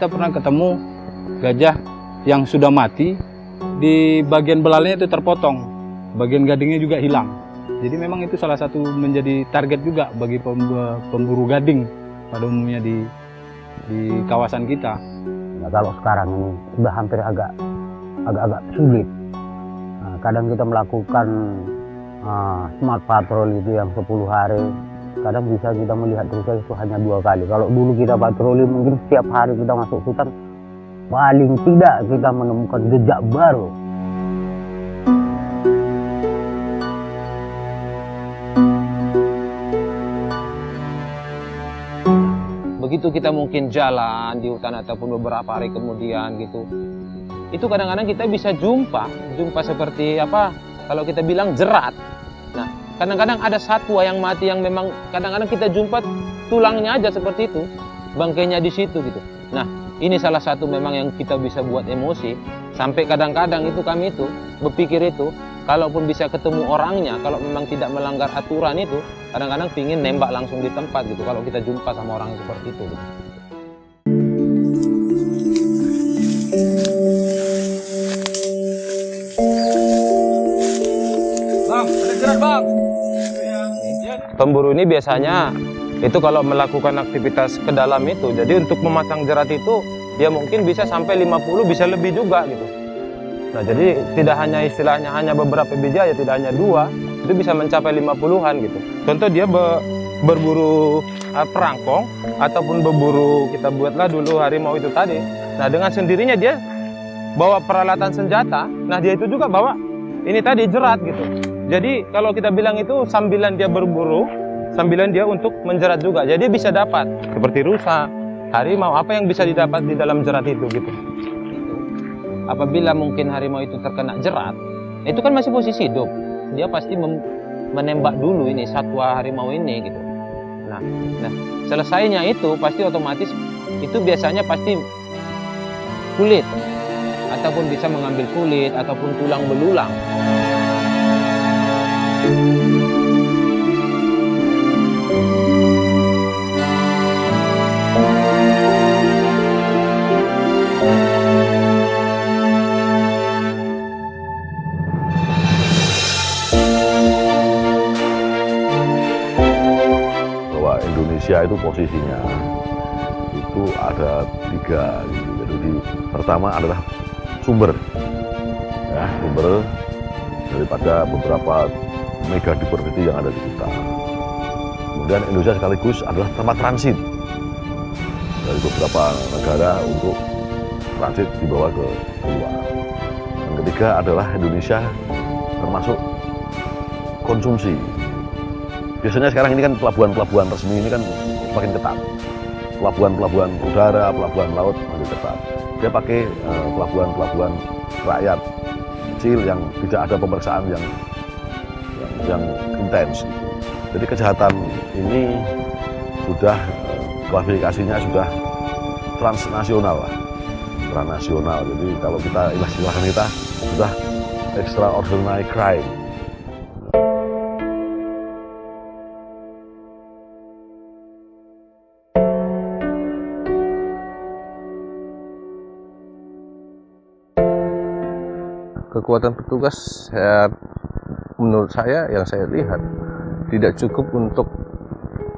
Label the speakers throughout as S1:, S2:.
S1: kita pernah ketemu gajah yang sudah mati, di bagian belalainya itu terpotong, bagian gadingnya juga hilang. Jadi memang itu salah satu menjadi target juga bagi pemburu gading pada umumnya di kawasan kita.
S2: Nah, kalau sekarang ini sudah hampir agak sulit. Nah, kadang kita melakukan smart patrol itu yang 10 hari, kadang bisa kita melihat rusa itu hanya 2 kali. Kalau dulu kita patroli mungkin setiap hari kita masuk hutan, paling tidak kita menemukan jejak baru.
S3: Begitu kita mungkin jalan di hutan ataupun beberapa hari kemudian gitu, itu kadang-kadang kita bisa jumpa seperti apa, kalau kita bilang jerat. Nah, kadang-kadang ada satwa yang mati yang memang kadang-kadang kita jumpa tulangnya aja seperti itu, bangkainya di situ gitu. Nah, ini salah satu memang yang kita bisa buat emosi, sampai kadang-kadang itu kami itu berpikir itu, kalaupun bisa ketemu orangnya, kalau memang tidak melanggar aturan itu, kadang-kadang pingin nembak langsung di tempat gitu, kalau kita jumpa sama orang seperti itu gitu.
S1: Bang, ada jerat bang.
S3: Pemburu ini biasanya itu kalau melakukan aktivitas ke dalam itu, jadi untuk memasang jerat itu dia mungkin bisa sampai 50, bisa lebih juga gitu. Nah, jadi tidak hanya istilahnya hanya beberapa biji ya, tidak hanya 2, itu bisa mencapai 50-an gitu. Contoh dia berburu perangkong ataupun berburu, kita buatlah dulu harimau itu tadi. Nah, dengan sendirinya dia bawa peralatan senjata, nah dia itu juga bawa ini tadi jerat gitu. Jadi kalau kita bilang itu sambilan dia berburu, sambilan dia untuk menjerat juga. Jadi bisa dapat seperti rusa, harimau, apa yang bisa didapat di dalam jerat itu gitu. Apabila mungkin harimau itu terkena jerat, itu kan masih posisi hidup. Dia pasti menembak dulu ini satwa harimau ini gitu. Nah, selesainya itu pasti otomatis itu biasanya pasti kulit, ataupun bisa mengambil kulit ataupun tulang belulang.
S4: Bahwa Indonesia itu posisinya itu ada 3 gitu. Jadi pertama adalah sumber daripada beberapa mega diversity yang ada di kita. Kemudian Indonesia sekaligus adalah tempat transit dari beberapa negara untuk transit dibawa ke luar. Yang ketiga adalah Indonesia termasuk konsumsi. Biasanya sekarang ini kan pelabuhan-pelabuhan resmi ini kan semakin ketat. Pelabuhan-pelabuhan udara, pelabuhan laut masih ketat. Dia pakai pelabuhan-pelabuhan rakyat kecil yang tidak ada pemeriksaan yang intens. Jadi kejahatan ini sudah klasifikasinya sudah transnasional lah, transnasional. Jadi kalau kita istilahkan kita sudah extraordinary crime.
S5: Kekuatan petugas menurut saya yang saya lihat tidak cukup untuk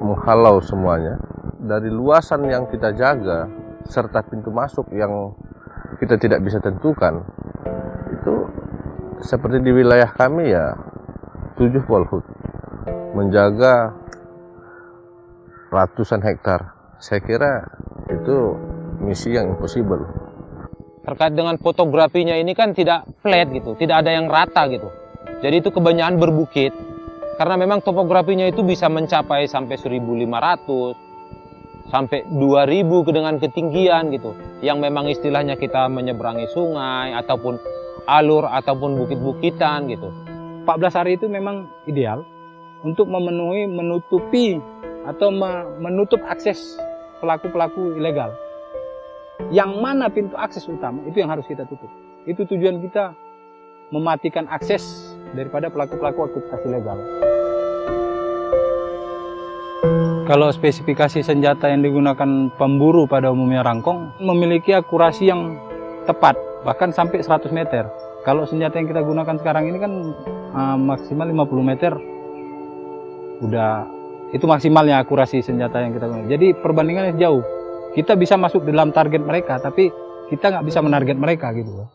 S5: menghalau semuanya. Dari luasan yang kita jaga serta pintu masuk yang kita tidak bisa tentukan, itu seperti di wilayah kami ya 7 polhut menjaga ratusan hektar. Saya kira itu misi yang impossible.
S3: Terkait dengan fotografinya ini kan tidak flat gitu, tidak ada yang rata gitu. Jadi itu kebanyakan berbukit. Karena memang topografinya itu bisa mencapai sampai 1.500, sampai 2.000 dengan ketinggian gitu. Yang memang istilahnya kita menyeberangi sungai, ataupun alur, ataupun bukit-bukitan gitu.
S1: 14 hari itu memang ideal untuk menutupi atau menutup akses pelaku-pelaku ilegal. Yang mana pintu akses utama itu yang harus kita tutup. Itu tujuan kita, mematikan akses daripada pelaku-pelaku aktivitas ilegal. Kalau spesifikasi senjata yang digunakan pemburu pada umumnya rangkong memiliki akurasi yang tepat, bahkan sampai 100 meter. Kalau senjata yang kita gunakan sekarang ini kan maksimal 50 meter. Udah itu maksimalnya akurasi senjata yang kita gunakan. Jadi perbandingannya jauh. Kita bisa masuk dalam target mereka, tapi kita nggak bisa menarget mereka gitu.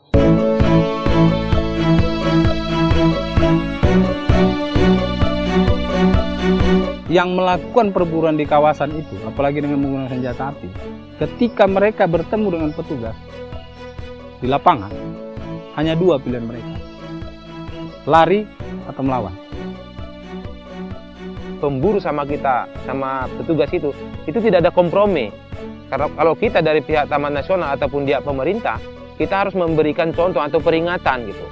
S1: Yang melakukan perburuan di kawasan itu, apalagi dengan menggunakan senjata api, ketika mereka bertemu dengan petugas di lapangan, hanya dua pilihan mereka, lari atau melawan.
S3: Pemburu sama kita, sama petugas itu tidak ada kompromi. Karena kalau kita dari pihak Taman Nasional ataupun pihak pemerintah, kita harus memberikan contoh atau peringatan gitu.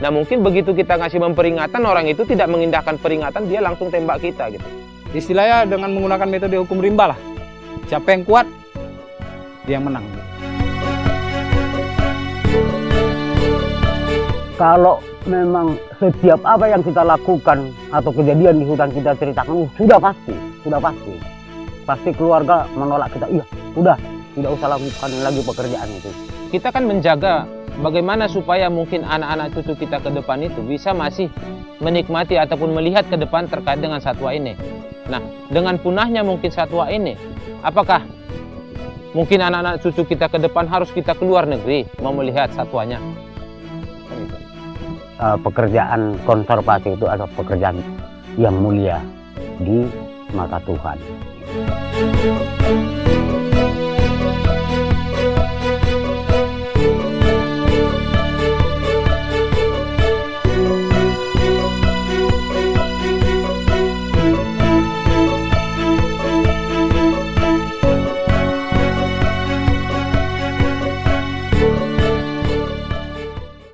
S3: Nah mungkin begitu kita ngasih peringatan, orang itu tidak mengindahkan peringatan, dia langsung tembak kita gitu.
S1: Istilahnya dengan menggunakan metode hukum rimba lah. Siapa yang kuat, dia yang menang.
S2: Kalau memang setiap apa yang kita lakukan atau kejadian di hutan kita ceritakan, sudah pasti. Pasti keluarga menolak kita, iya, udah, tidak usah lakukan lagi pekerjaan itu.
S3: Kita kan menjaga bagaimana supaya mungkin anak-anak cucu kita ke depan itu bisa masih menikmati ataupun melihat ke depan terkait dengan satwa ini. Nah, dengan punahnya mungkin satwa ini, apakah mungkin anak-anak cucu kita ke depan harus kita keluar negeri mau melihat satwanya?
S2: Pekerjaan konservasi itu adalah pekerjaan yang mulia di mata Tuhan.